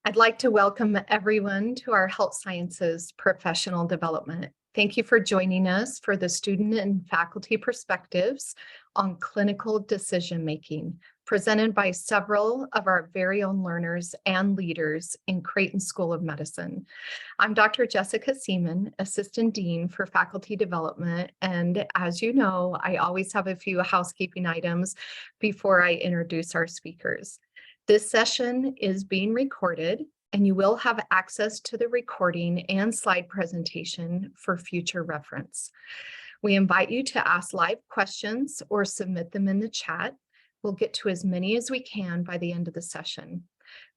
I'd like to welcome everyone to our Health Sciences Professional Development. Thank you for joining us for the student and faculty perspectives on clinical decision-making, presented by several of our very own learners and leaders in Creighton School of Medicine. I'm Dr. Jessica Seaman, Assistant Dean for Faculty Development, and as you know, I always have a few housekeeping items before I introduce our speakers. This session is being recorded, and you will have access to the recording and slide presentation for future reference. We invite you to ask live questions or submit them in the chat. We'll get to as many as we can by the end of the session.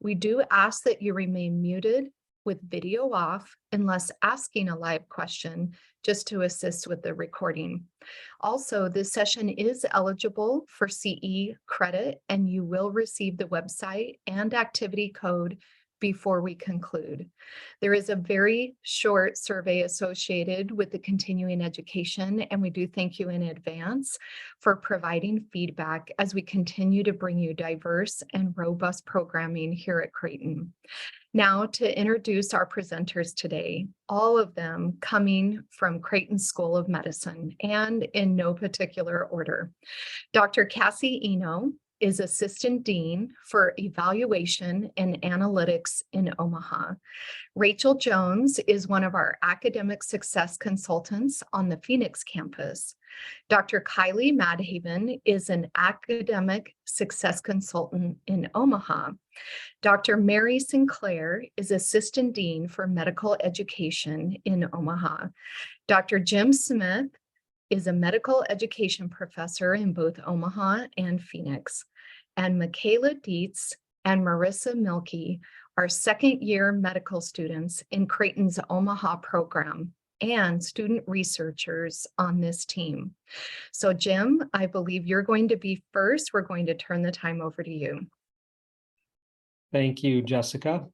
We do ask that you remain muted with video off unless asking a live question, just to assist with the recording. Also, this session is eligible for CE credit, and you will receive the website and activity code before we conclude. There is a very short survey associated with the continuing education, and we do thank you in advance for providing feedback as we continue to bring you diverse and robust programming here at Creighton. Now to introduce our presenters today, all of them coming from Creighton School of Medicine and in no particular order. Dr. Cassie Eno is Assistant Dean for Evaluation and Analytics in Omaha. Rachel Jones is one of our Academic Success Consultants on the Phoenix campus. Dr. Kiely Madhavan is an Academic Success Consultant in Omaha. Dr. Mary Sinclair is Assistant Dean for Medical Education in Omaha. Dr. Jim Smith is a medical education professor in both Omaha and Phoenix. And McKayla Deisz and Marissa Mielke are second-year medical students in Creighton's Omaha program and student researchers on this team. So Jim, I believe you're going to be first. We're going to turn the time over to you. Thank you, Jessica.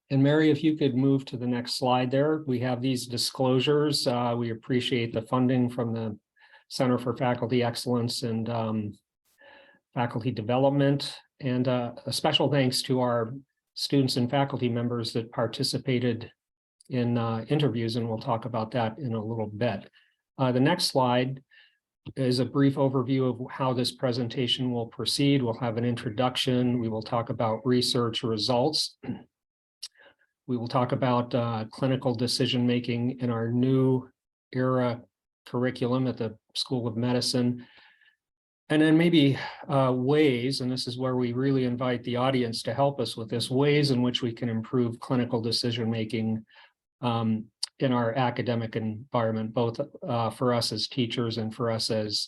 And Mary, if you could move to the next slide there. We have these disclosures. We appreciate the funding from the Center for Faculty Excellence and Faculty Development. And a special thanks to our students and faculty members that participated in interviews, and we'll talk about that in a little bit. The next slide is a brief overview of how this presentation will proceed. We'll have an introduction. We will talk about research results. We will talk about clinical decision-making in our new era curriculum at the School of Medicine. And then maybe ways, and this is where we really invite the audience to help us with this, ways in which we can improve clinical decision-making in our academic environment, both for us as teachers and for us as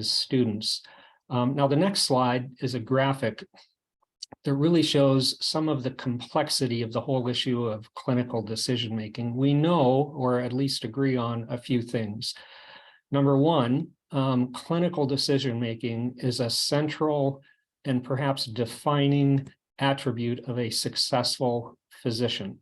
students. Now, the next slide is a graphic that really shows some of the complexity of the whole issue of clinical decision-making. We know, or at least agree on, a few things. Number one, clinical decision-making is a central and perhaps defining attribute of a successful physician.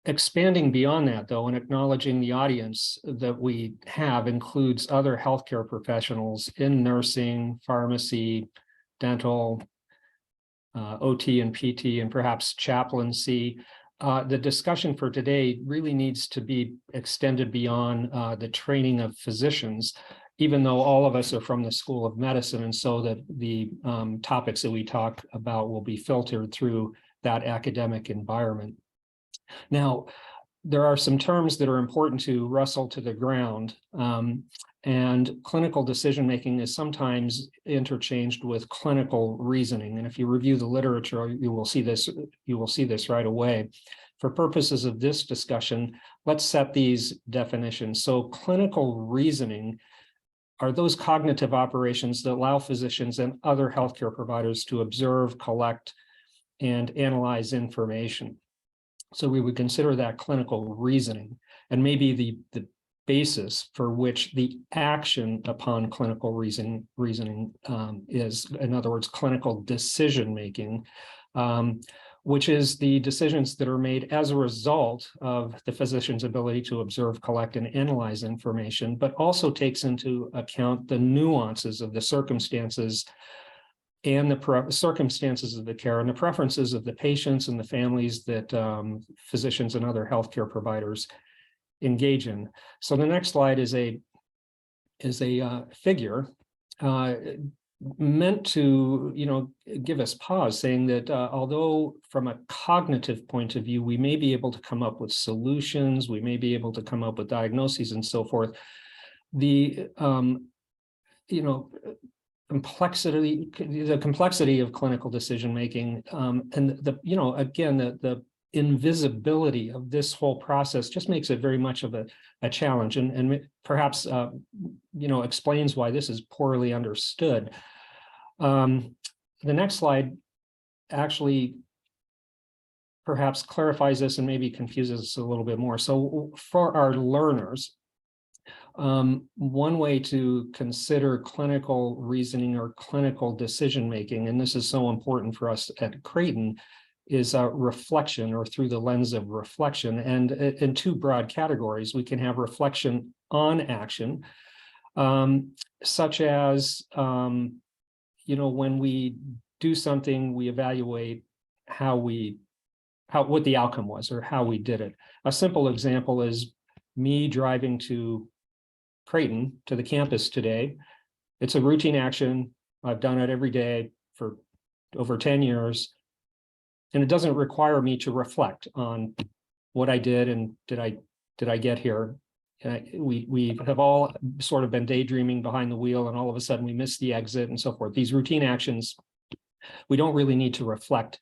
Expanding beyond that, though, and acknowledging the audience that we have includes other healthcare professionals in nursing, pharmacy, dental, OT and PT, and perhaps chaplaincy. The discussion for today really needs to be extended beyond the training of physicians, even though all of us are from the School of Medicine, and so that the topics that we talk about will be filtered through that academic environment. Now, there are some terms that are important to wrestle to the ground, and clinical decision-making is sometimes interchanged with clinical reasoning. And if you review the literature, you will see this right away. For purposes of this discussion, let's set these definitions. So clinical reasoning are those cognitive operations that allow physicians and other healthcare providers to observe, collect, and analyze information. So we would consider that clinical reasoning, and maybe the basis for which the action upon clinical reasoning is, in other words, clinical decision-making, which is the decisions that are made as a result of the physician's ability to observe, collect, and analyze information, but also takes into account the nuances of the circumstances and the circumstances of the care and the preferences of the patients and the families that physicians and other healthcare providers engage in. So the next slide is a figure meant to, give us pause, saying that although from a cognitive point of view, we may be able to come up with solutions, we may be able to come up with diagnoses and so forth, the complexity of clinical decision making, and the invisibility of this whole process just makes it very much of a challenge, and perhaps explains why this is poorly understood. The next slide actually perhaps clarifies this and maybe confuses us a little bit more. So for our learners, one way to consider clinical reasoning or clinical decision making, and this is so important for us at Creighton, is reflection, or through the lens of reflection. And in two broad categories, we can have reflection on action, such as when we do something, we evaluate what the outcome was or how we did it. A simple example is me driving to Creighton, to the campus today. It's a routine action. I've done it every day for over 10 years. And it doesn't require me to reflect on what I did and did I get here. We have all sort of been daydreaming behind the wheel, and all of a sudden we miss the exit and so forth. These routine actions, we don't really need to reflect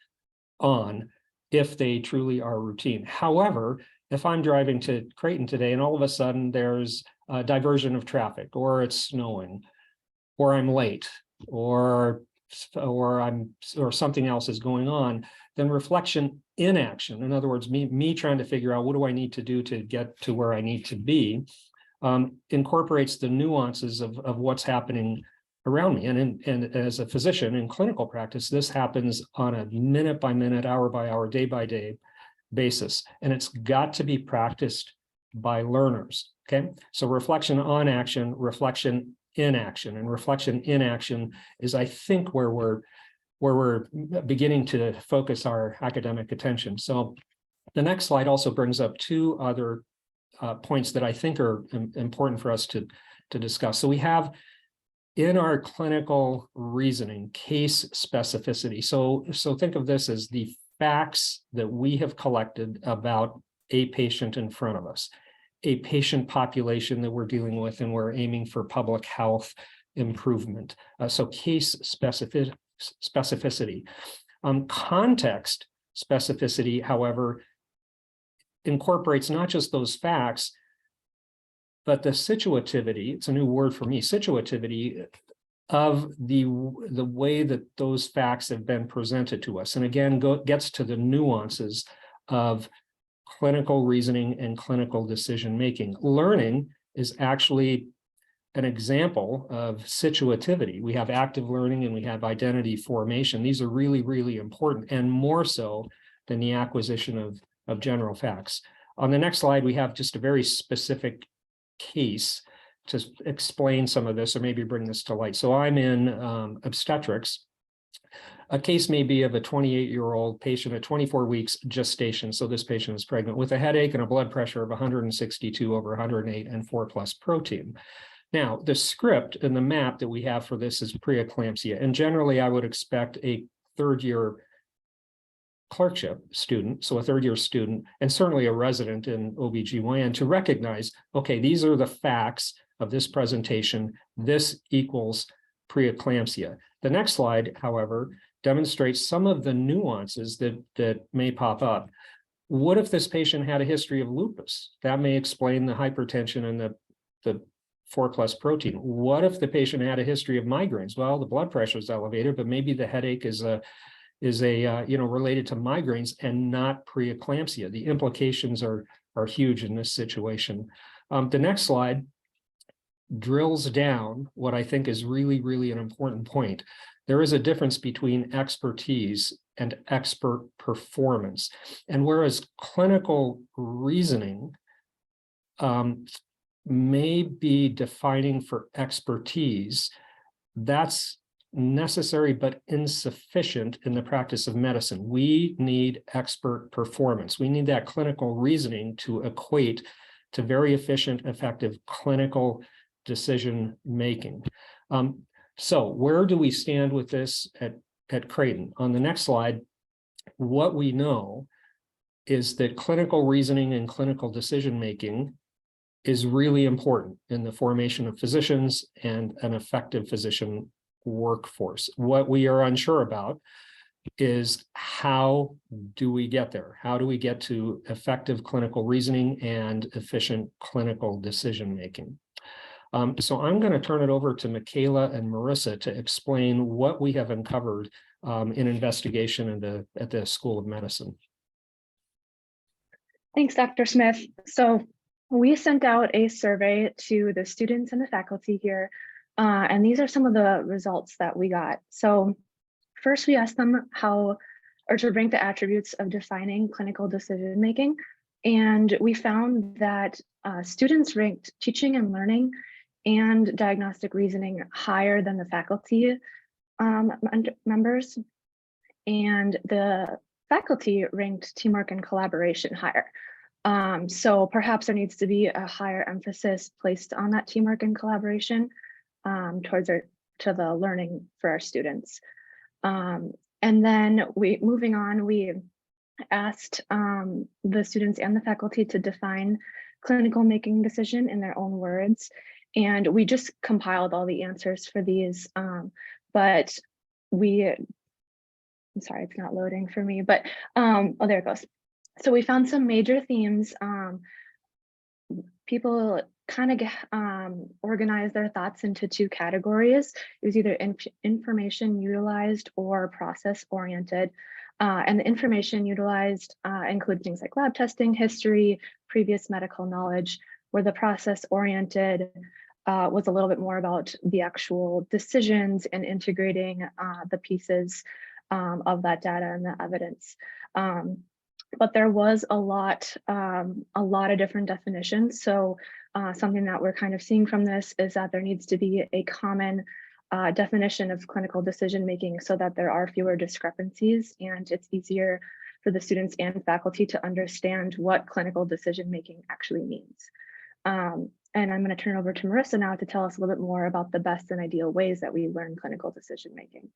on if they truly are routine. However, if I'm driving to Creighton today and all of a sudden there's a diversion of traffic, or it's snowing, or I'm late, or something else is going on, then reflection in action, in other words, me trying to figure out what do I need to do to get to where I need to be, incorporates the nuances of what's happening around me. And as a physician in clinical practice, this happens on a minute by minute, hour by hour, day by day basis. And it's got to be practiced by learners. Okay. So reflection on action, reflection in action, and reflection in action is, I think, where we're beginning to focus our academic attention. So the next slide also brings up two other points that I think are important for us to discuss. So we have in our clinical reasoning, case specificity. So think of this as the facts that we have collected about a patient in front of us, a patient population that we're dealing with, and we're aiming for public health improvement. So case specificity. Context specificity, however, incorporates not just those facts, but the situativity, it's a new word for me, situativity of the way that those facts have been presented to us. And again, gets to the nuances of clinical reasoning and clinical decision-making. Learning is actually an example of situativity. We have active learning and we have identity formation. These are really, really important, and more so than the acquisition of general facts. On the next slide, we have just a very specific case to explain some of this, or maybe bring this to light. So I'm in obstetrics. A case may be of a 28-year-old patient at 24 weeks gestation. So this patient is pregnant with a headache and a blood pressure of 162/108 and 4+ protein. Now, the script and the map that we have for this is preeclampsia. And generally, I would expect a third-year clerkship student, so a third-year student, and certainly a resident in OBGYN, to recognize, okay, these are the facts of this presentation. This equals preeclampsia. The next slide, however, demonstrates some of the nuances that may pop up. What if this patient had a history of lupus? That may explain the hypertension and the 4+ protein. What if the patient had a history of migraines? Well, the blood pressure is elevated, but maybe the headache is related to migraines and not preeclampsia. The implications are huge in this situation. The next slide drills down what I think is really, really an important point. There is a difference between expertise and expert performance. And whereas clinical reasoning may be defining for expertise, that's necessary but insufficient in the practice of medicine. We need expert performance. We need that clinical reasoning to equate to very efficient, effective clinical decision making. So where do we stand with this at Creighton? On the next slide, what we know is that clinical reasoning and clinical decision making is really important in the formation of physicians and an effective physician workforce. What we are unsure about is how do we get there? How do we get to effective clinical reasoning and efficient clinical decision making? So I'm going to turn it over to McKayla and Marissa to explain what we have uncovered in investigation at the School of Medicine. Thanks, Dr. Smith. So we sent out a survey to the students and the faculty here, and these are some of the results that we got. So first, we asked them to rank the attributes of defining clinical decision making, and we found that students ranked teaching and learning and diagnostic reasoning higher than the faculty members, and the faculty ranked teamwork and collaboration higher. So perhaps there needs to be a higher emphasis placed on that teamwork and collaboration to the learning for our students. And then moving on, we asked the students and the faculty to define clinical making decision in their own words. And we just compiled all the answers for these, but I'm sorry, it's not loading for me, but oh, there it goes. So we found some major themes. People kind of organized their thoughts into two categories. It was either information utilized or process oriented. And the information utilized include things like lab testing, history, previous medical knowledge, where the process oriented was a little bit more about the actual decisions and integrating the pieces of that data and the evidence. But there was a lot of different definitions. So something that we're kind of seeing from this is that there needs to be a common definition of clinical decision making so that there are fewer discrepancies and it's easier for the students and faculty to understand what clinical decision making actually means. And I'm going to turn over to Marissa now to tell us a little bit more about the best and ideal ways that we learn clinical decision making.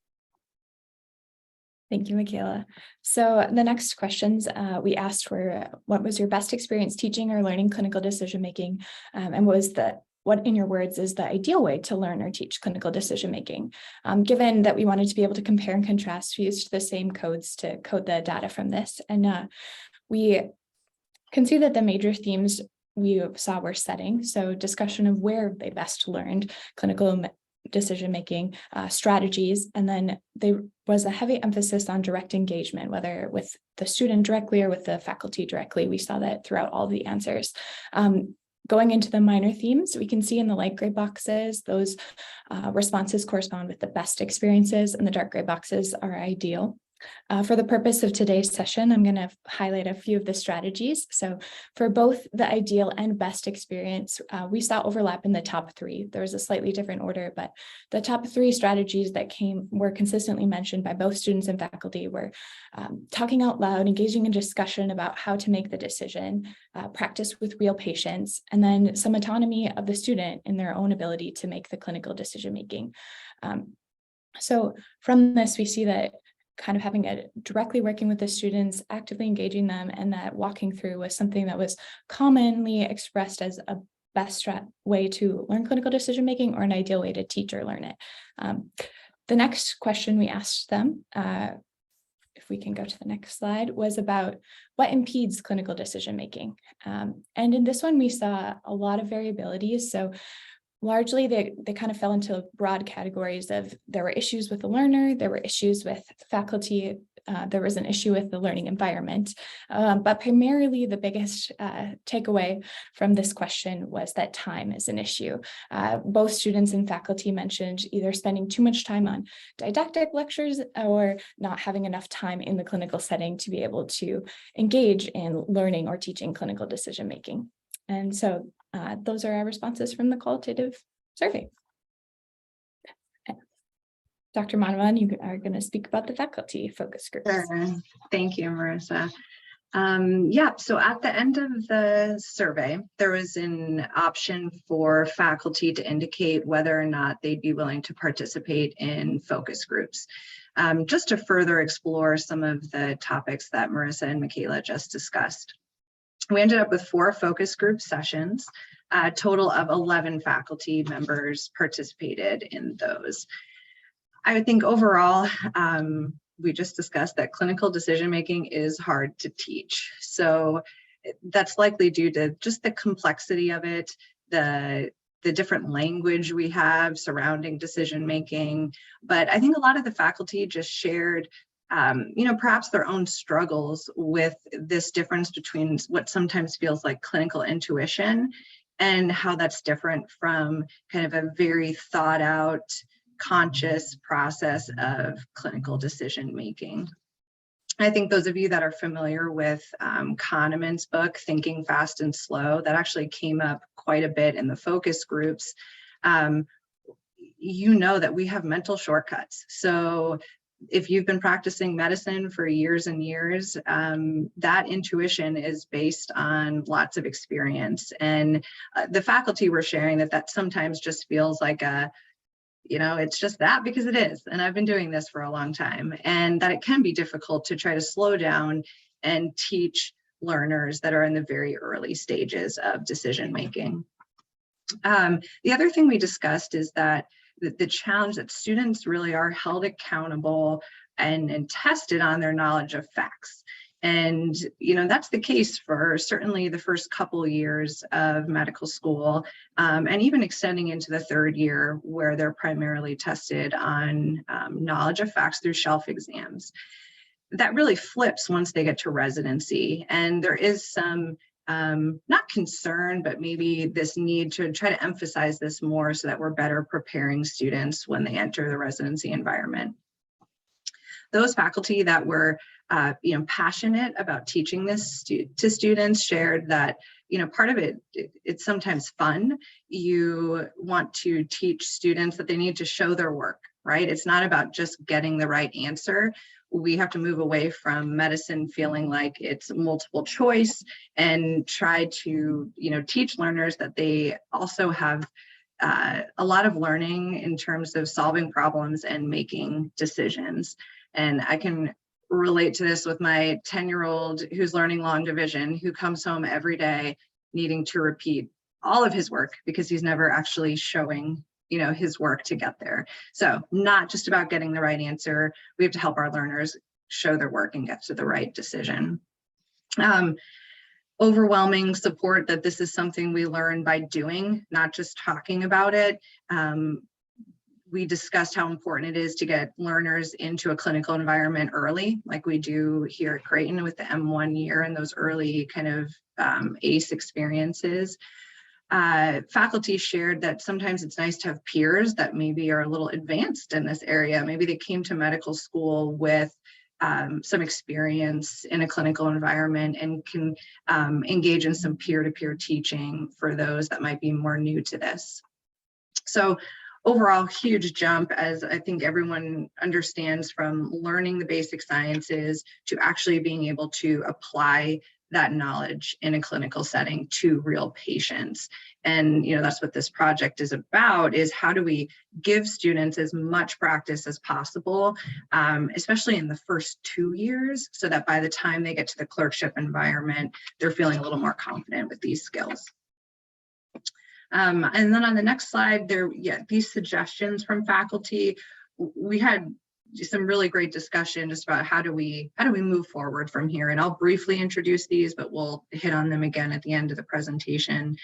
Thank you, McKayla. So the next questions we asked were, what was your best experience teaching or learning clinical decision making? And what in your words is the ideal way to learn or teach clinical decision making? Given that we wanted to be able to compare and contrast, we used the same codes to code the data from this. And we can see that the major themes we saw were setting. So discussion of where they best learned clinical decision-making strategies. And then there was a heavy emphasis on direct engagement, whether with the student directly or with the faculty directly. We saw that throughout all the answers. Going into the minor themes, we can see in the light gray boxes, those responses correspond with the best experiences, and the dark gray boxes are ideal. For the purpose of today's session, I'm going to highlight a few of the strategies. So for both the ideal and best experience, we saw overlap in the top three. There was a slightly different order, but the top three strategies that were consistently mentioned by both students and faculty were talking out loud, engaging in discussion about how to make the decision, practice with real patients, and then some autonomy of the student in their own ability to make the clinical decision making. So from this, we see that kind of having it directly working with the students, actively engaging them, and that walking through was something that was commonly expressed as a best way to learn clinical decision making or an ideal way to teach or learn it. The next question we asked them, if we can go to the next slide, was about what impedes clinical decision making. And in this one, we saw a lot of variabilities. So largely, they kind of fell into broad categories of there were issues with the learner, there were issues with faculty, there was an issue with the learning environment. But primarily, the biggest takeaway from this question was that time is an issue. Both students and faculty mentioned either spending too much time on didactic lectures or not having enough time in the clinical setting to be able to engage in learning or teaching clinical decision making. And so those are our responses from the qualitative survey. Dr. Madhavan, you are going to speak about the faculty focus groups. Sure. Thank you, Marissa. So at the end of the survey, there was an option for faculty to indicate whether or not they'd be willing to participate in focus groups, just to further explore some of the topics that Marissa and McKayla just discussed. We ended up with 4 focus group sessions. A total of 11 faculty members participated in those. I would think overall, we just discussed that clinical decision-making is hard to teach. So that's likely due to just the complexity of it, the different language we have surrounding decision-making. But I think a lot of the faculty just shared, perhaps their own struggles with this difference between what sometimes feels like clinical intuition and how that's different from kind of a very thought out, conscious process of clinical decision making. I think those of you that are familiar with Kahneman's book, Thinking Fast and Slow, that actually came up quite a bit in the focus groups. You know that we have mental shortcuts. So if you've been practicing medicine for years and years, that intuition is based on lots of experience. And the faculty were sharing that sometimes just feels like it's just that because it is. And I've been doing this for a long time, and that it can be difficult to try to slow down and teach learners that are in the very early stages of decision making. The other thing we discussed is that the challenge that students really are held accountable and tested on their knowledge of facts. And, that's the case for certainly the first couple years of medical school, and even extending into the 3rd year where they're primarily tested on knowledge of facts through shelf exams. That really flips once they get to residency. And there is some, not concern, but maybe this need to try to emphasize this more so that we're better preparing students when they enter the residency environment. Those faculty that were passionate about teaching this to students shared that, part of it's sometimes fun. You want to teach students that they need to show their work, right? It's not about just getting the right answer. We have to move away from medicine feeling like it's multiple choice and try to, teach learners that they also have a lot of learning in terms of solving problems and making decisions. And I can relate to this with my 10-year-old who's learning long division, who comes home every day needing to repeat all of his work because he's never actually showing, his work to get there. So not just about getting the right answer. We have to help our learners show their work and get to the right decision. Overwhelming support that this is something we learn by doing, not just talking about it. We discussed how important it is to get learners into a clinical environment early, like we do here at Creighton with the M1 year and those early kind of ACE experiences. Faculty shared that sometimes it's nice to have peers that maybe are a little advanced in this area. Maybe they came to medical school with some experience in a clinical environment and can engage in some peer-to-peer teaching for those that might be more new to this. So overall, huge jump, as I think everyone understands, from learning the basic sciences to actually being able to apply that knowledge in a clinical setting to real patients. And that's what this project is about, is how do we give students as much practice as possible, especially in the first 2 years, so that by the time they get to the clerkship environment, they're feeling a little more confident with these skills. And then on the next slide, these suggestions from faculty, we had some really great discussion just about how do we move forward from here. And I'll briefly introduce these, but we'll hit on them again at the end of the presentation.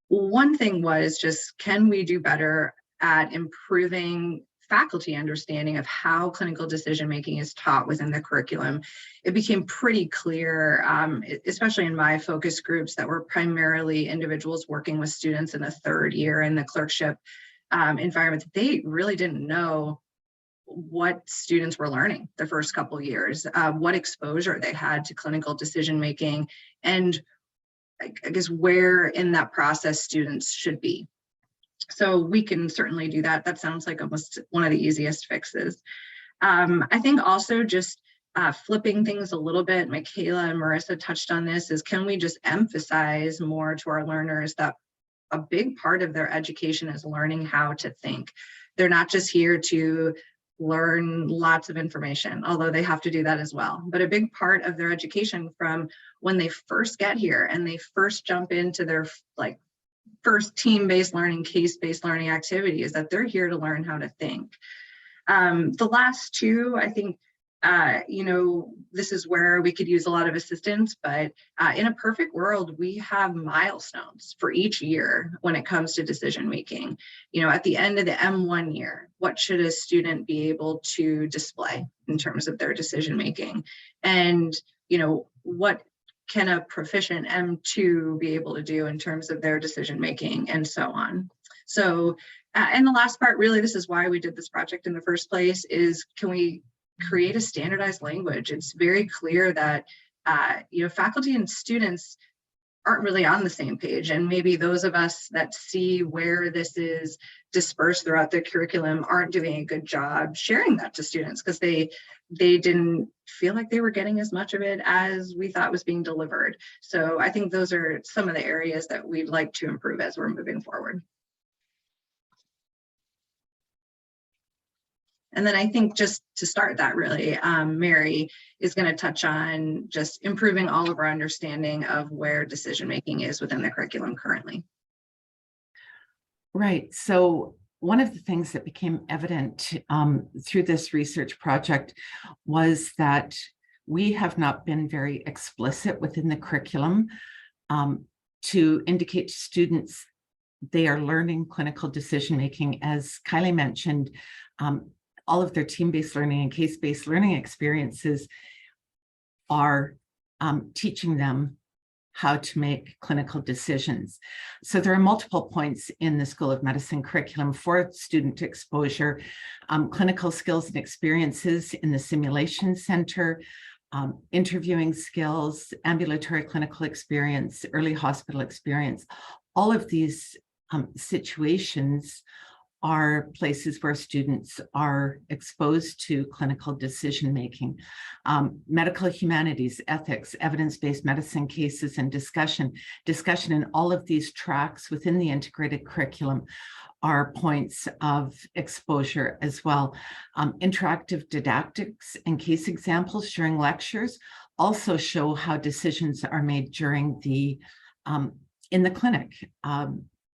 One thing was just, can we do better at improving faculty understanding of how clinical decision-making is taught within the curriculum? It became pretty clear, especially in my focus groups that were primarily individuals working with students in the 3rd year in the clerkship environment, that they really didn't know what students were learning the first couple of years, what exposure they had to clinical decision-making, and I guess where in that process students should be. So we can certainly do that. That sounds like almost one of the easiest fixes. I think also just flipping things a little bit, McKayla and Marissa touched on this, is can we just emphasize more to our learners that a big part of their education is learning how to think. They're not just here to learn lots of information, although they have to do that as well. But a big part of their education from when they first get here and they first jump into their first team-based learning, case-based learning activity is that they're here to learn how to think. The last two, I think, this is where we could use a lot of assistance, but in a perfect world, we have milestones for each year when it comes to decision making. At the end of the M1 year, what should a student be able to display in terms of their decision making? And, what can a proficient M2 be able to do in terms of their decision making, and so on. So, and the last part, really, this is why we did this project in the first place, is can we create a standardized language? It's very clear that faculty and students aren't really on the same page, and maybe those of us that see where this is dispersed throughout the curriculum aren't doing a good job sharing that to students because they didn't feel like they were getting as much of it as we thought was being delivered. So I think those are some of the areas that we'd like to improve as we're moving forward. And then I think just to start that, really, Mary is going to touch on just improving all of our understanding of where decision-making is within the curriculum currently. Right. So one of the things that became evident through this research project was that we have not been very explicit within the curriculum to indicate to students they are learning clinical decision-making. As Kiely mentioned, all of their team-based learning and case-based learning experiences are teaching them how to make clinical decisions. So there are multiple points in the School of Medicine curriculum for student exposure, clinical skills and experiences in the simulation center, interviewing skills, ambulatory clinical experience, early hospital experience. All of these situations are places where students are exposed to clinical decision-making. Medical humanities, ethics, evidence-based medicine cases, and discussion in all of these tracks within the integrated curriculum are points of exposure as well. Interactive didactics and case examples during lectures also show how decisions are made during the in the clinic.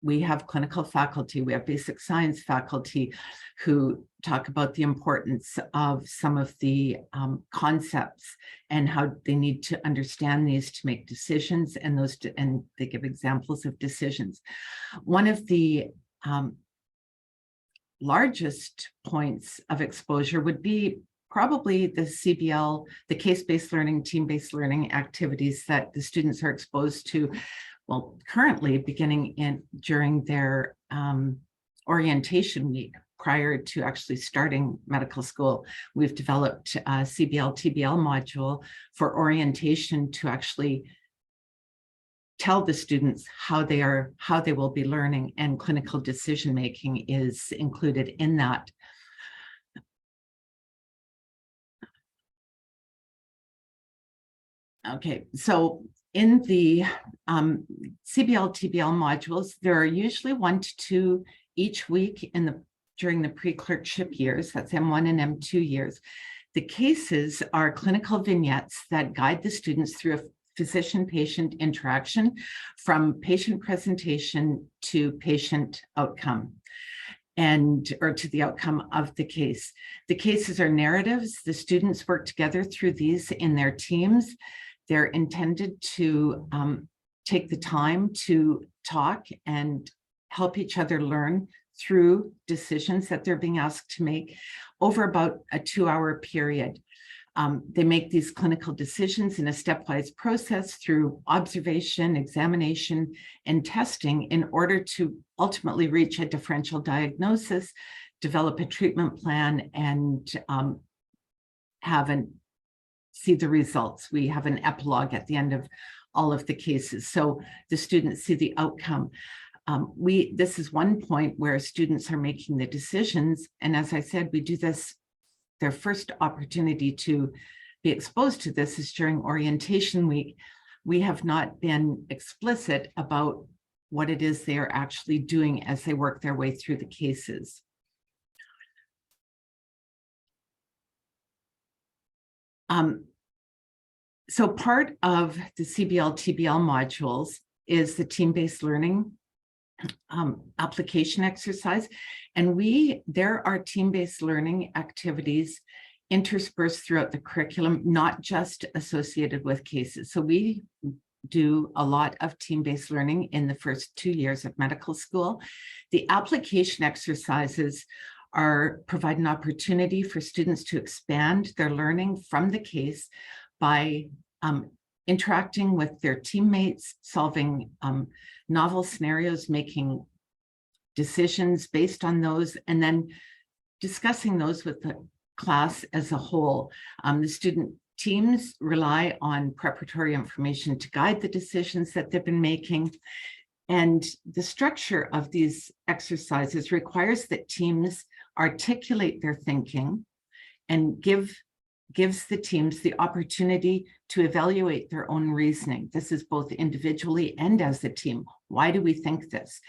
We have clinical faculty, we have basic science faculty who talk about the importance of some of the concepts and how they need to understand these to make decisions, and they give examples of decisions. One of the largest points of exposure would be probably the CBL, the case-based learning, team-based learning activities that the students are exposed to. Well, currently beginning during their orientation week prior to actually starting medical school, we've developed a CBL TBL module for orientation to actually tell the students how they will be learning, and clinical decision making is included in that. Okay, so in the CBL TBL modules, there are usually 1 to 2 each week during the pre-clerkship years, that's M1 and M2 years. The cases are clinical vignettes that guide the students through a physician-patient interaction from patient presentation to patient outcome or to the outcome of the case. The cases are narratives. The students work together through these in their teams. They're intended to take the time to talk and help each other learn through decisions that they're being asked to make over about a 2-hour period. They make these clinical decisions in a stepwise process through observation, examination, and testing in order to ultimately reach a differential diagnosis, develop a treatment plan, and see the results. We have an epilogue at the end of all of the cases. So the students see the outcome. this is one point where students are making the decisions. And as I said, we do this, their first opportunity to be exposed to this is during orientation week. We have not been explicit about what it is they are actually doing as they work their way through the cases. So part of the CBL-TBL modules is the team-based learning application exercise. And there are team-based learning activities interspersed throughout the curriculum, not just associated with cases. So we do a lot of team-based learning in the first 2 years of medical school. The application exercises provide an opportunity for students to expand their learning from the case by interacting with their teammates, solving novel scenarios, making decisions based on those, and then discussing those with the class as a whole. The student teams rely on preparatory information to guide the decisions that they've been making. And the structure of these exercises requires that teams articulate their thinking and gives the teams the opportunity to evaluate their own reasoning. This is both individually and as a team. Why do we think this?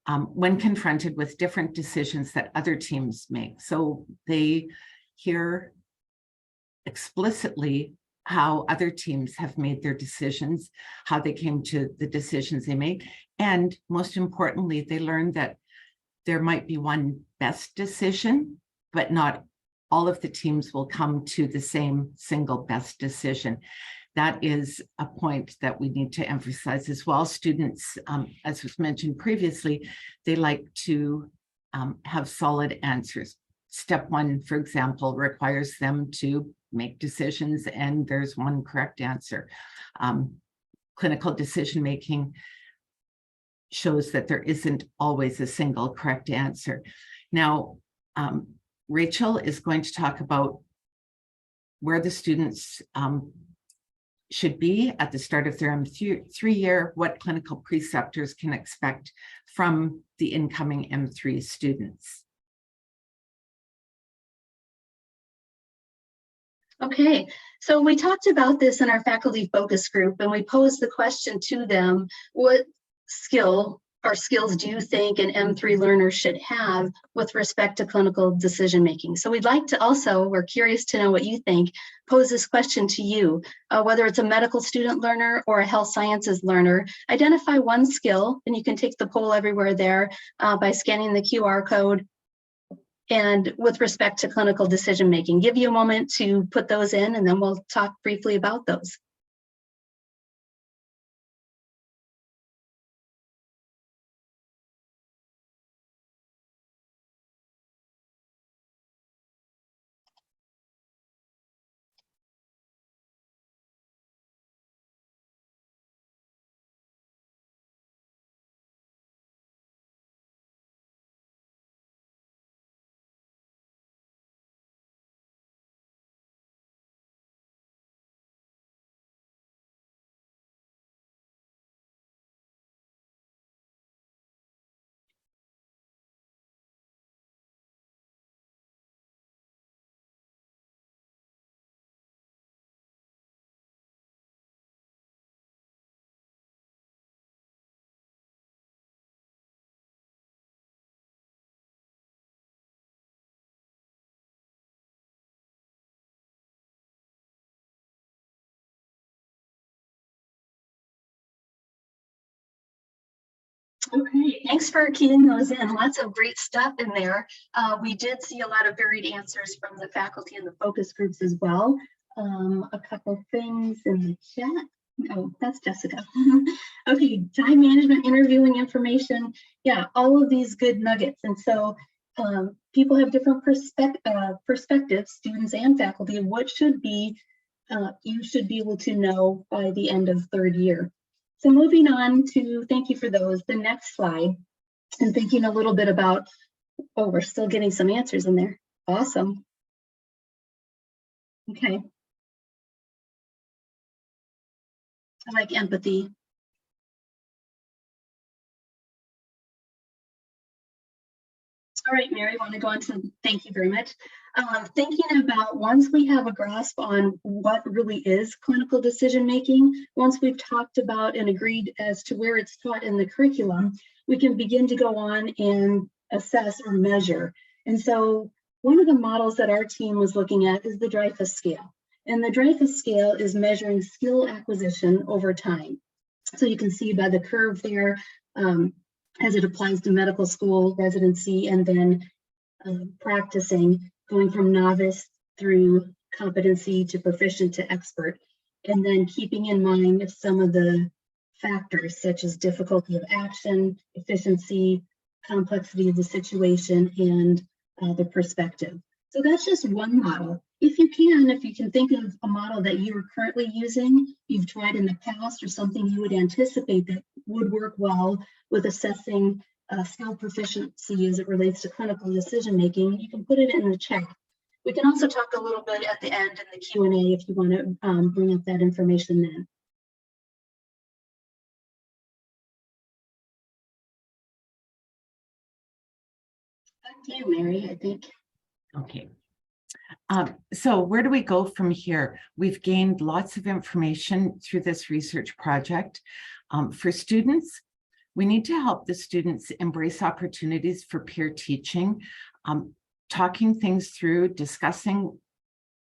When confronted with different decisions that other teams make. So they hear explicitly how other teams have made their decisions, how they came to the decisions they made. And most importantly, they learn that there might be one best decision, but not all of the teams will come to the same single best decision. That is a point that we need to emphasize as well. Students, as was mentioned previously, they like to have solid answers. Step one, for example, requires them to make decisions, and there's one correct answer. Clinical decision-making shows that there isn't always a single correct answer. Now, Rachel is going to talk about where the students should be at the start of their M3 year, what clinical preceptors can expect from the incoming M3 students. Okay, so we talked about this in our faculty focus group, and we posed the question to them, what skill or skills do you think an M3 learner should have with respect to clinical decision making? So we'd like to also, we're curious to know what you think, pose this question to you, whether it's a medical student learner or a health sciences learner. Identify one skill, and you can take the poll everywhere there by scanning the QR code. And with respect to clinical decision making, give you a moment to put those in, and then we'll talk briefly about those. Okay, thanks for keying those in. Lots of great stuff in there. We did see a lot of varied answers from the faculty and the focus groups as well. A couple things in the chat. Oh, that's Jessica. Okay, time management, interviewing information. Yeah, all of these good nuggets. And so people have different perspectives, students and faculty, of what should be, you should be able to know by the end of third year. So moving on to, thank you for those, the next slide, and thinking a little bit about, oh, we're still getting some answers in there. Awesome. Okay. I like empathy. All right, Mary, want to go on to, thank you very much. Thinking about once we have a grasp on what really is clinical decision-making, once we've talked about and agreed as to where it's taught in the curriculum, we can begin to go on and assess or measure. And so one of the models that our team was looking at is the Deisz scale. And the Deisz scale is measuring skill acquisition over time. So you can see by the curve there, as it applies to medical school, residency, and then practicing, going from novice through competency to proficient to expert, and then keeping in mind some of the factors such as difficulty of action, efficiency, complexity of the situation, and the perspective. So that's just one model. If you can think of a model that you are currently using, you've tried in the past, or something you would anticipate that would work well with assessing skill proficiency as it relates to clinical decision making, you can put it in the chat. We can also talk a little bit at the end in the Q&A if you want to bring up that information then. Back to you, Mary, I think. Okay. So where do we go from here? We've gained lots of information through this research project. For students, we need to help the students embrace opportunities for peer teaching, talking things through, discussing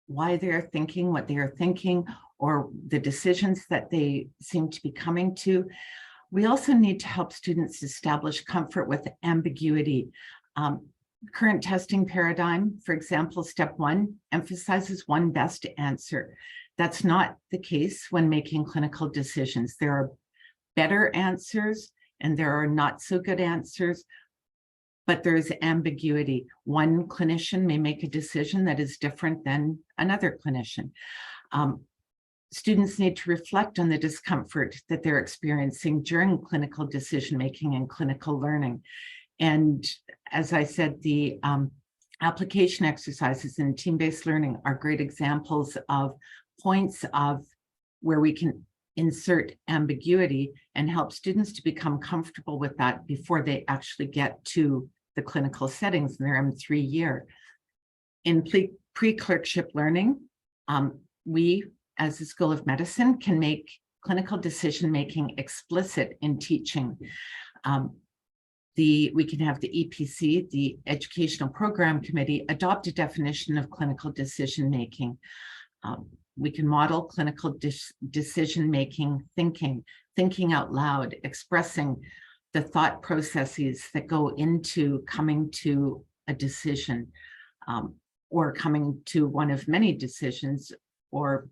why they're thinking what they are thinking, or the decisions that they seem to be coming to. We also need to help students establish comfort with ambiguity. Current testing paradigm, for example, step 1 emphasizes one best answer. That's not the case when making clinical decisions. There are better answers and there are not so good answers, but there's ambiguity. One clinician may make a decision that is different than another clinician. Students need to reflect on the discomfort that they're experiencing during clinical decision-making and clinical learning. And as I said, the application exercises in team-based learning are great examples of points of where we can insert ambiguity and help students to become comfortable with that before they actually get to the clinical settings in their M3 year. In pre-clerkship learning, we, as the School of Medicine, can make clinical decision-making explicit in teaching. We can have the EPC, the Educational Program Committee, adopt a definition of clinical decision-making. We can model clinical decision-making thinking out loud, expressing the thought processes that go into coming to a decision, or coming to one of many decisions, or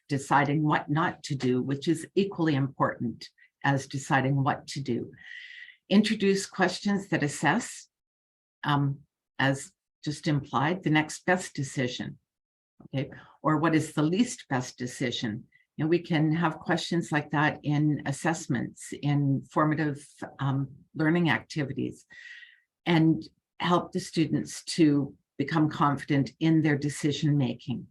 deciding what not to do, which is equally important as deciding what to do. Introduce questions that assess, as just implied, the next best decision, okay? Or what is the least best decision? You know, we can have questions like that in assessments, in formative learning activities, and help the students to become confident in their decision-making.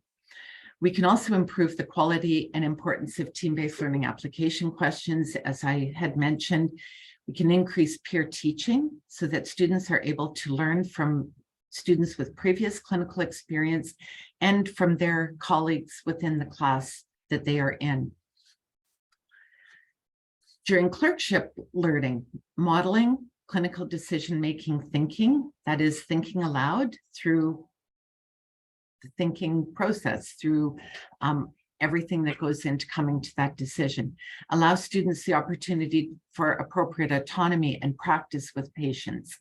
We can also improve the quality and importance of team-based learning application questions. As I had mentioned, we can increase peer teaching so that students are able to learn from students with previous clinical experience and from their colleagues within the class that they are in. During clerkship learning, modeling clinical decision-making thinking, that is thinking aloud through the thinking process, through everything that goes into coming to that decision. Allow students the opportunity for appropriate autonomy and practice with patients.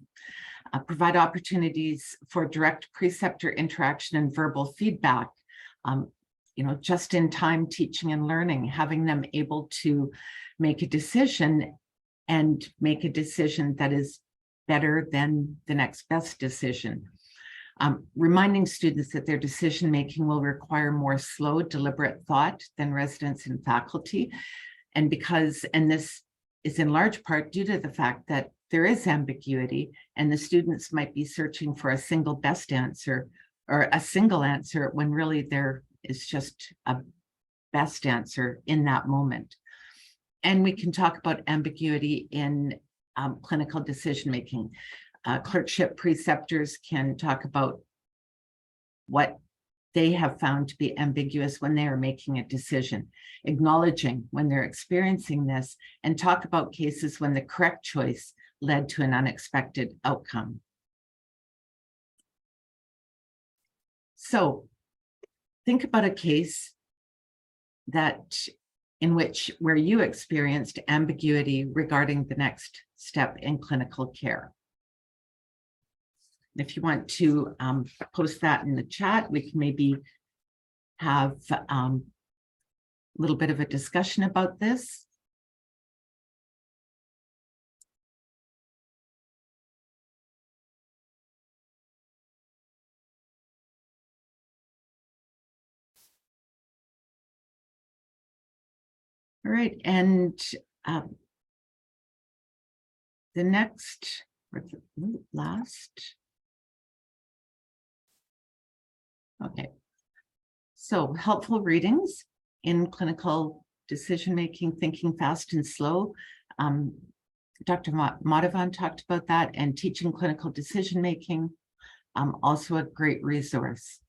Provide opportunities for direct preceptor interaction and verbal feedback. You know, just in time teaching and learning, having them able to make a decision and make a decision that is better than the next best decision. Reminding students that their decision-making will require more slow, deliberate thought than residents and faculty. And this is in large part due to the fact that there is ambiguity and the students might be searching for a single best answer or a single answer when really there is just a best answer in that moment. And we can talk about ambiguity in clinical decision-making. clerkship preceptors can talk about what they have found to be ambiguous when they are making a decision, acknowledging when they're experiencing this, and talk about cases when the correct choice led to an unexpected outcome. So think about a case where you experienced ambiguity regarding the next step in clinical care. If you want to post that in the chat, we can maybe have a little bit of a discussion about this. All right, and the next, or the last. Okay, so helpful readings in clinical decision-making, thinking fast and slow. Dr. Madhavan talked about that, and teaching clinical decision-making, also a great resource.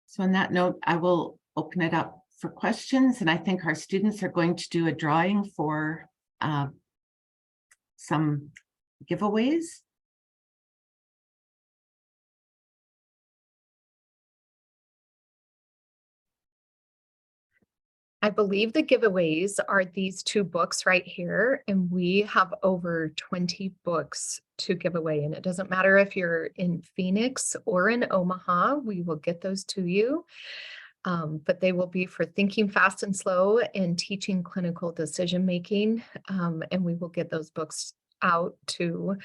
So on that note, I will open it up for questions, and I think our students are going to do a drawing for some giveaways. I believe the giveaways are these two books right here, and we have over 20 books to give away. And it doesn't matter if you're in Phoenix or in Omaha, we will get those to you. But they will be for thinking fast and slow and teaching clinical decision making. And we will get those books out to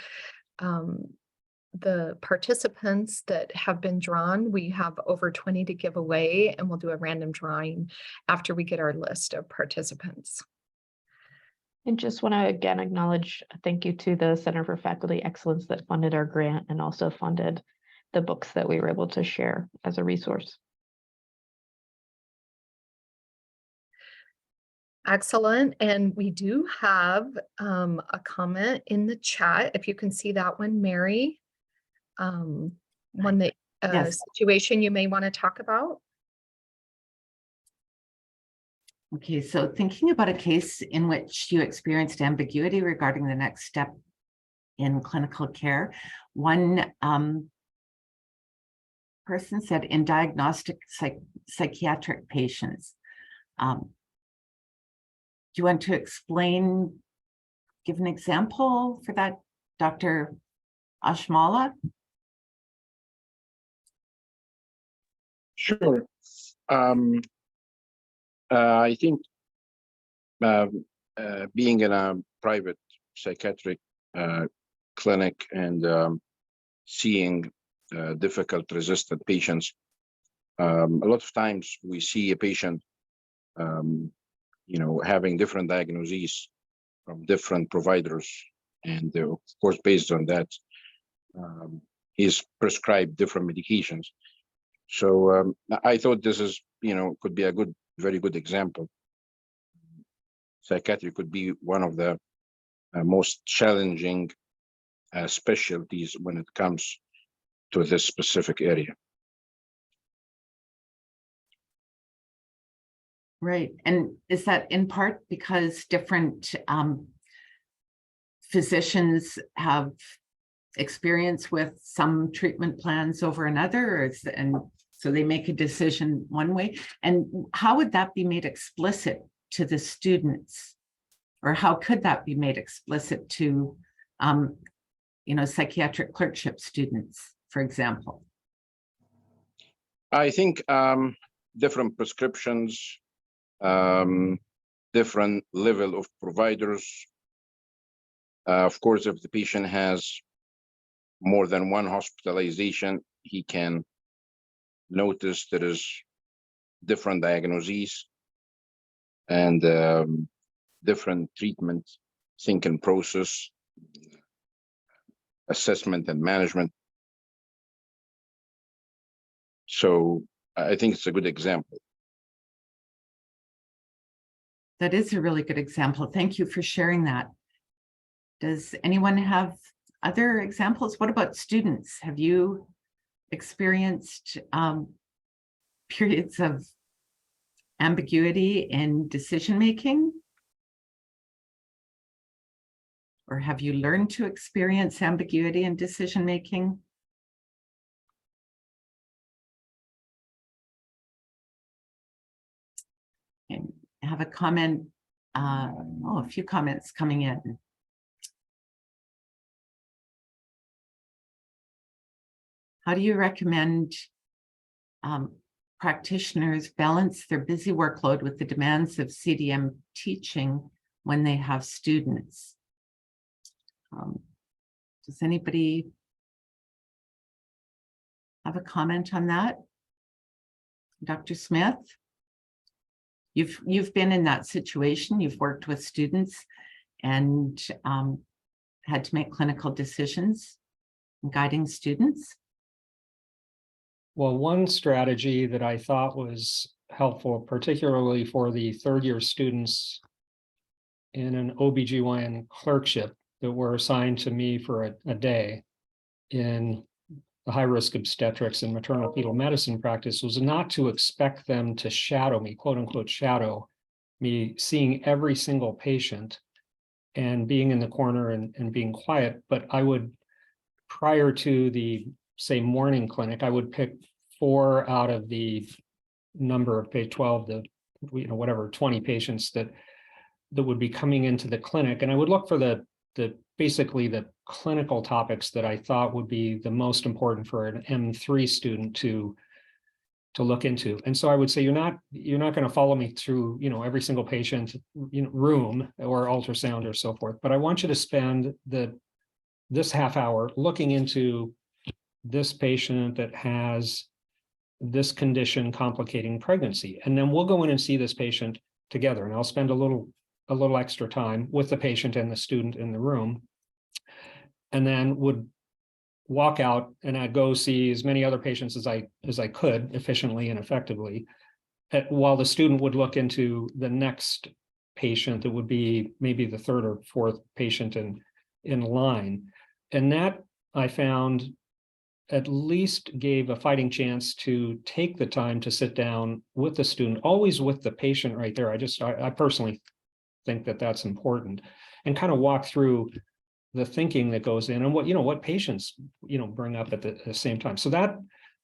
the participants that have been drawn. We have over 20 to give away, and we'll do a random drawing after we get our list of participants. And just want to again acknowledge a thank you to the Center for Faculty Excellence that funded our grant and also funded the books that we were able to share as a resource. Excellent. And we do have a comment in the chat. If you can see that one, Mary, one that Yes. situation you may want to talk about. Okay, so thinking about a case in which you experienced ambiguity regarding the next step in clinical care, one person said in diagnostic psychiatric patients. Do you want to explain, give an example for that, Dr. Ashmala? Sure. I think being in a private psychiatric clinic and seeing difficult resistant patients, a lot of times we see a patient having different diagnoses from different providers, and of course based on that he's prescribed different medications. So I thought this is could be a very good example. Psychiatry could be one of the most challenging specialties when it comes to this specific area. Right, and is that in part because different physicians have experience with some treatment plans over another, and so they make a decision one way? And how would that be made explicit to the students, or how could that be made explicit to psychiatric clerkship students, for example? I think different prescriptions, different level of providers. Of course, if the patient has more than one hospitalization, he can notice there is different diagnoses and different treatment thinking process, assessment and management. So I think it's a good example. That is a really good example. Thank you for sharing that. Does anyone have other examples? What about students? Have you experienced periods of ambiguity in decision-making? Or have you learned to experience ambiguity in decision-making? And have a comment. A few comments coming in. How do you recommend practitioners balance their busy workload with the demands of CDM teaching when they have students? Does anybody have a comment on that? Dr. Smith? You've been in that situation. You've worked with students and had to make clinical decisions in guiding students. Well, one strategy that I thought was helpful, particularly for the third-year students in an OBGYN clerkship that were assigned to me for a day in the high-risk obstetrics and maternal fetal medicine practice, was not to expect them to shadow me, quote unquote, shadow me, seeing every single patient and being in the corner and being quiet. But I would, prior to the, say, morning clinic, I would pick 4 out of the number of 12, whatever, 20 patients that would be coming into the clinic. And I would look for the basically the clinical topics that I thought would be the most important for an M3 student to look into. And so I would say, you're not going to follow me through, every single patient, room or ultrasound or so forth, but I want you to spend this half hour looking into this patient that has this condition complicating pregnancy. And then we'll go in and see this patient together, and I'll spend a little extra time with the patient and the student in the room, and then would walk out and I'd go see as many other patients as I could efficiently and effectively, while the student would look into the next patient that would be maybe the third or fourth patient in line. And that, I found, at least gave a fighting chance to take the time to sit down with the student, always with the patient right there. I personally think that that's important, and kind of walk through the thinking that goes in and what patients bring up at the same time. So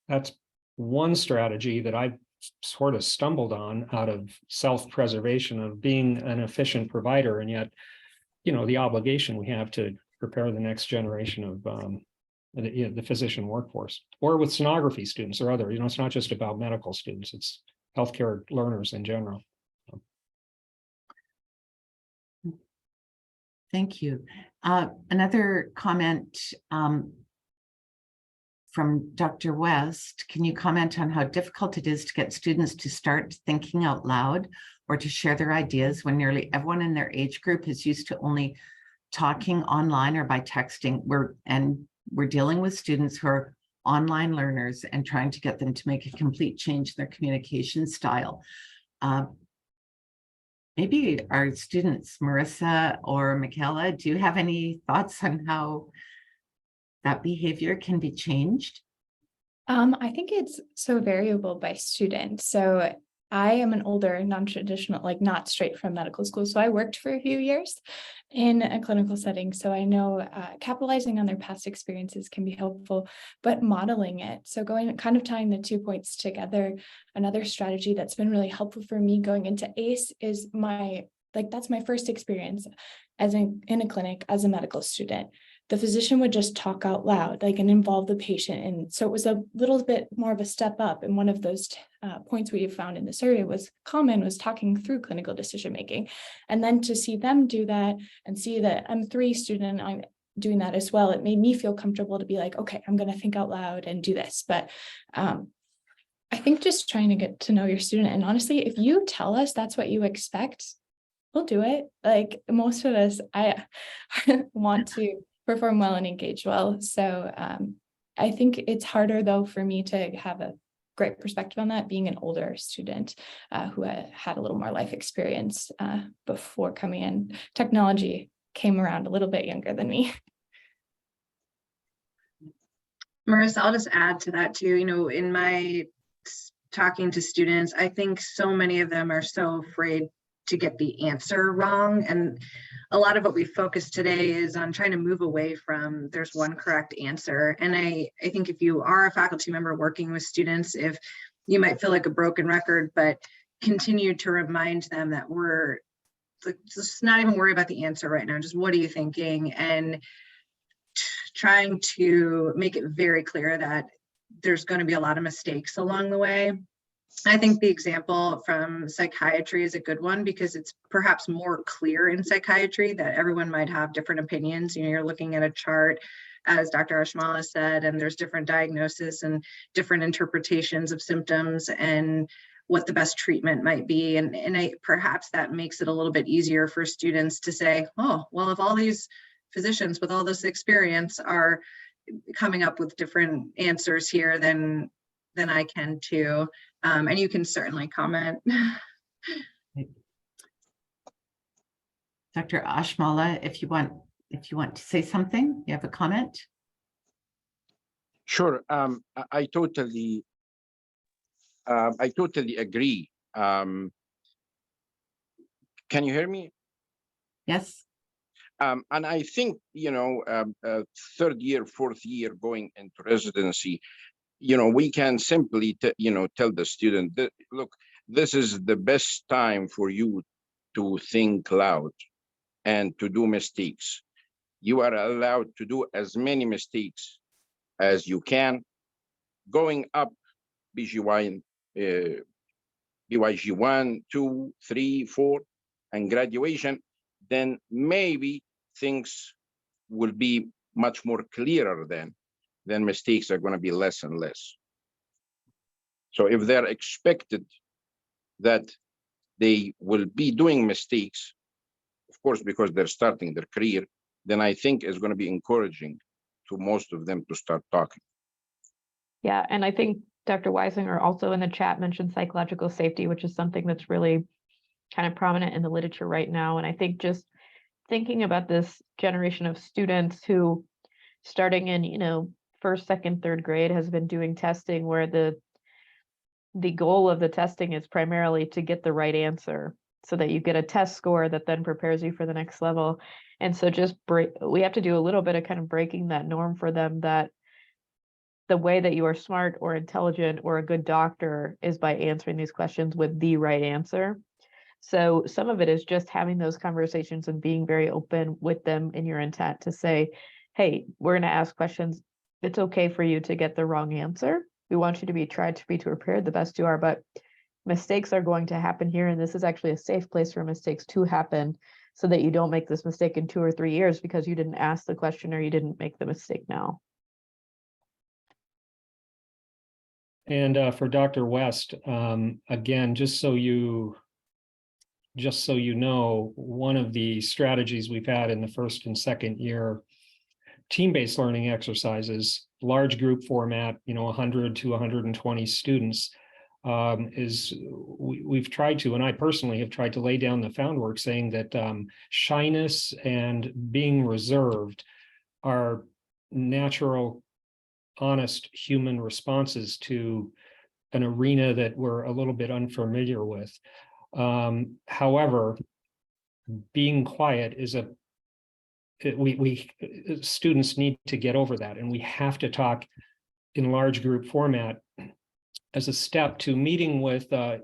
that's one strategy that I sort of stumbled on out of self-preservation of being an efficient provider, and yet the obligation we have to prepare the next generation of the physician workforce, or with sonography students or other. It's not just about medical students, it's healthcare learners in general. Thank you. Another comment from Dr. West. Can you comment on how difficult it is to get students to start thinking out loud or to share their ideas when nearly everyone in their age group is used to only talking online or by texting? We're dealing with students who are online learners and trying to get them to make a complete change in their communication style. Maybe our students, Marissa or McKayla, do you have any thoughts on how that behavior can be changed? I think it's so variable by student. So I am an older, non-traditional, not straight from medical school. So I worked for a few years in a clinical setting. So I know capitalizing on their past experiences can be helpful, but modeling it. So tying the 2 points together, another strategy that's been really helpful for me going into ACE is that's my first experience in a clinic as a medical student. The physician would just talk out loud, and involve the patient. And so it was a little bit more of a step up. And one of those points we found in the survey was talking through clinical decision-making. And then to see them do that and see that I'm M3 student, I'm doing that as well. It made me feel comfortable to be okay, I'm going to think out loud and do this. But I think just trying to get to know your student. And honestly, if you tell us that's what you expect, we'll do it. Most of us, I want to perform well and engage well. So I think it's harder though for me to have a great perspective on that, being an older student who had a little more life experience before coming in. Technology came around a little bit younger than me. Marissa, I'll just add to that too. In my talking to students, I think so many of them are so afraid to get the answer wrong. And a lot of what we focus today is on trying to move away from there's one correct answer. And I think if you are a faculty member working with students, if you might feel like a broken record, but continue to remind them that we're just not even worry about the answer right now. Just what are you thinking? And trying to make it very clear that there's going to be a lot of mistakes along the way. I think the example from psychiatry is a good one because it's perhaps more clear in psychiatry that everyone might have different opinions. You're looking at a chart, as Dr. Ashmala said, and there's different diagnoses and different interpretations of symptoms and what the best treatment might be. And perhaps that makes it a little bit easier for students to say, oh, well, if all these physicians with all this experience are coming up with different answers here, then I can too. And you can certainly comment. Dr. Ashmala, if you want to say something, you have a comment? Sure. I totally agree. Can you hear me? Yes. And I think, third year, fourth year going into residency, we can simply, tell the student that, look, this is the best time for you to think loud and to do mistakes. You are allowed to do as many mistakes as you can. Going up BGY, BYG 1, 2, 3, 4, and graduation, then maybe things will be much more clearer then mistakes are going to be less and less. So if they're expected that they will be doing mistakes, of course, because they're starting their career, then I think it's going to be encouraging to most of them to start talking. Yeah, and I think Dr. Weisinger also in the chat mentioned psychological safety, which is something that's really kind of prominent in the literature right now. And I think just thinking about this generation of students who starting in, first, second, third grade has been doing testing where the goal of the testing is primarily to get the right answer so that you get a test score that then prepares you for the next level. And so we have to do a little bit of kind of breaking that norm for them that the way that you are smart or intelligent or a good doctor is by answering these questions with the right answer. So some of it is just having those conversations and being very open with them in your intent to say, hey, we're going to ask questions. It's okay for you to get the wrong answer. We want you to try to be prepared the best you are, but mistakes are going to happen here. And this is actually a safe place for mistakes to happen so that you don't make this mistake in 2 or 3 years because you didn't ask the question or you didn't make the mistake now. And for Dr. West, again, just so you know, one of the strategies we've had in the first and second year team-based learning exercises, large group format, 100 to 120 students, we've tried to, and I personally have tried to lay down the groundwork saying that shyness and being reserved are natural, honest human responses to an arena that we're a little bit unfamiliar with. However, being quiet is students need to get over that, and we have to talk in large group format as a step to meeting with a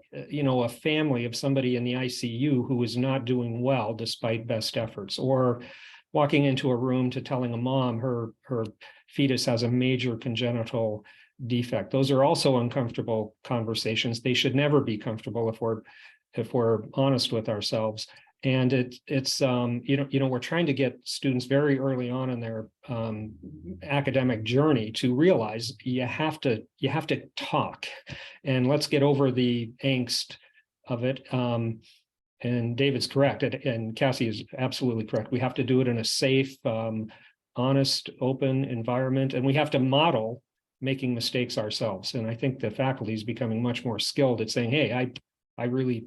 family of somebody in the ICU who is not doing well despite best efforts, or walking into a room to telling a mom her fetus has a major congenital defect. Those are also uncomfortable conversations. They should never be comfortable if we're honest with ourselves. And it's we're trying to get students very early on in their academic journey to realize you have to talk, and let's get over the angst of it. And David's correct, and Cassie is absolutely correct. We have to do it in a safe, honest, open environment, and we have to model making mistakes ourselves. And I think the faculty is becoming much more skilled at saying, hey, I really,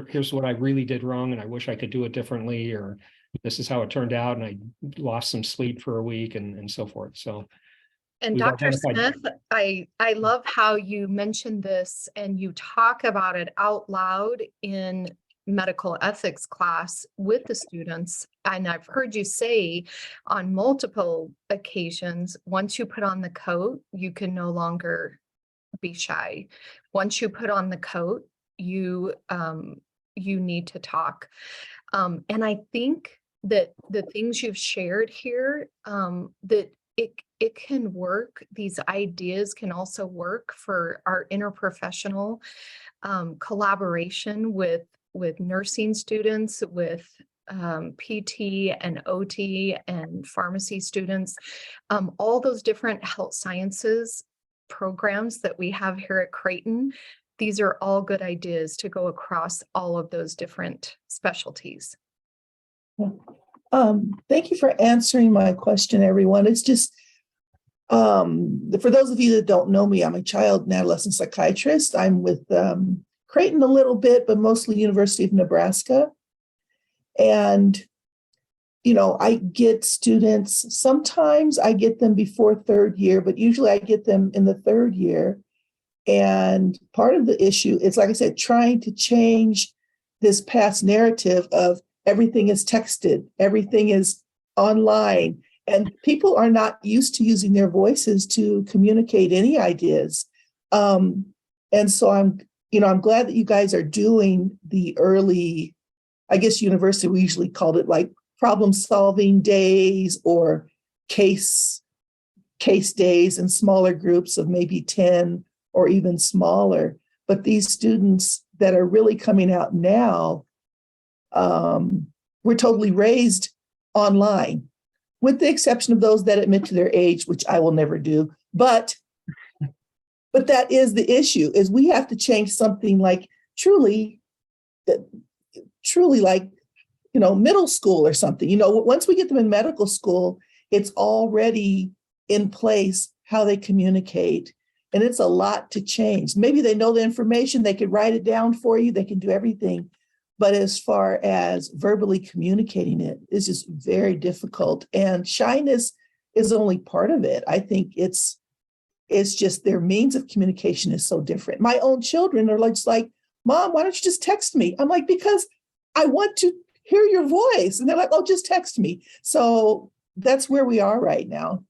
here's what I really did wrong and I wish I could do it differently, or this is how it turned out and I lost some sleep for a week and so forth. So. And we've Dr. identified- Smith, I love how you mentioned this and you talk about it out loud in medical ethics class with the students. And I've heard you say on multiple occasions, once you put on the coat, you can no longer be shy. Once you put on the coat, you need to talk. And I think that the things you've shared here, that it can work. These ideas can also work for our interprofessional collaboration with nursing students, with PT and OT and pharmacy students, all those different health sciences programs that we have here at Creighton. These are all good ideas to go across all of those different specialties. Thank you for answering my question, everyone. It's just, for those of you that don't know me, I'm a child and adolescent psychiatrist. I'm with Creighton a little bit, but mostly University of Nebraska. And, you know, I get students, sometimes I get them before third year, but usually I get them in the third year. And part of the issue is, like I said, trying to change this past narrative of everything is texted, everything is online, and people are not used to using their voices to communicate any ideas. And so I'm glad that you guys are doing the early, I guess university, we usually called it like problem solving days or case days in smaller groups of maybe 10 or even smaller. But these students that are really coming out now, were totally raised online, with the exception of those that admit to their age, which I will never do. But that is the issue, is we have to change something like truly like, you know, middle school or something. You know, once we get them in medical school, it's already in place how they communicate. And it's a lot to change. Maybe they know the information, they could write it down for you, they can do everything. But as far as verbally communicating it is just very difficult. And shyness is only part of it. I think it's just their means of communication is so different. My own children are just like, Mom, why don't you just text me? I'm like, because I want to hear your voice. And they're like, oh, just text me. So that's where we are right now.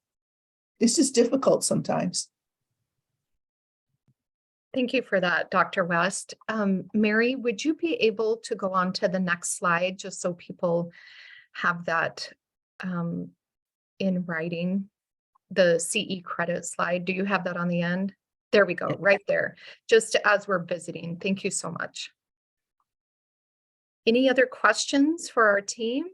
It's just difficult sometimes. Thank you for that, Dr. West. Mary, would you be able to go on to the next slide just so people have that in writing? The CE credit slide. Do you have that on the end? There we go, right there, just as we're visiting. Thank you so much. Any other questions for our team?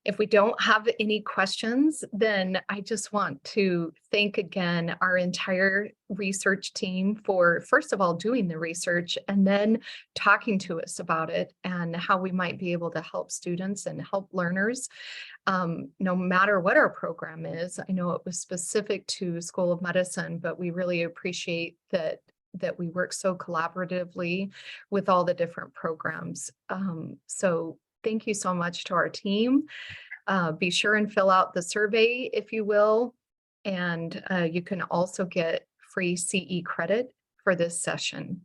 If we don't have any questions, then I just want to thank again our entire research team for, first of all, doing the research and then talking to us about it and how we might be able to help students and help learners, no matter what our program is. I know it was specific to School of Medicine, but we really appreciate that we work so collaboratively with all the different programs. So thank you so much to our team. Be sure and fill out the survey if you will. And you can also get free CE credit for this session.